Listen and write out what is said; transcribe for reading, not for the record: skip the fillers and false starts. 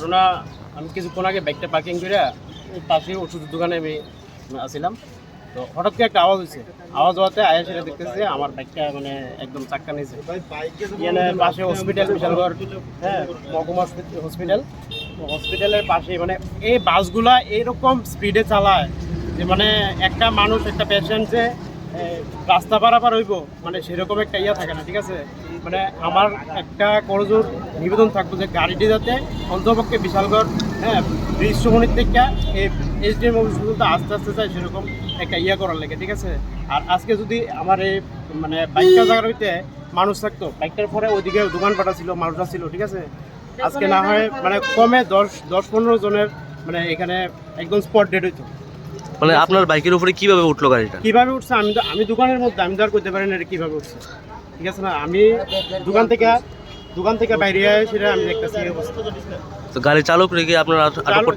ঘটনা, আমি কিছুক্ষণ আগে বাইকটা পার্কিং করে পাশে ওষুধের দোকানে আমি আসছিলাম। তো হঠাৎ করে একটা আওয়াজ হয়েছে, আওয়াজ হওয়াতে আয়া সেটা দেখতেছে আমার বাইকটা মানে একদম চাক্কা নিয়েছে। এখানে পাশে হসপিটাল, বিশালগড়, হ্যাঁ মহকুমা হসপিটাল, হসপিটালের পাশে মানে এই বাসগুলা এইরকম স্পিডে চালায় যে মানে একটা মানুষ, একটা পেশেন্ট যে রাস্তা পারাপার হইব মানে সেরকম একটা ইয়া থাকে না, ঠিক আছে। মানে আমার একটা করজোর নিবেদন থাকবো যে গাড়িটি যাতে অন্তপক্ষে বিশালগড়, হ্যাঁ ব্রিজ সমনির থেকে এই SDM অফিস পর্যন্ত আস্তে আস্তে যায়, সেরকম একটা ইয়া করার লাগে, ঠিক আছে। আর আজকে যদি আমার এই মানে বাইকটা জায়গার হইতে মানুষ থাকতো, বাইকটার পরে ওইদিকে দোকানপাটা ছিল, মানুষরা ছিল, ঠিক আছে। আজকে না হয় মানে কমে 10-15 জনের মানে এখানে একদম স্পট ডেড হইতো। মানে আপনার বাইকের উপরে কিভাবে উঠলো গাড়িটা? কিভাবে উঠছে আমি দোকানের মধ্যে, আমি তো আর করতে পারি না এটা কিভাবে উঠছে, ঠিক আছে না। আমি দোকান থেকে বাইরে সেটা আমি দেখতেছি এই অবস্থা। তো গাড়ি চালক রেখে আপনার আটক করতে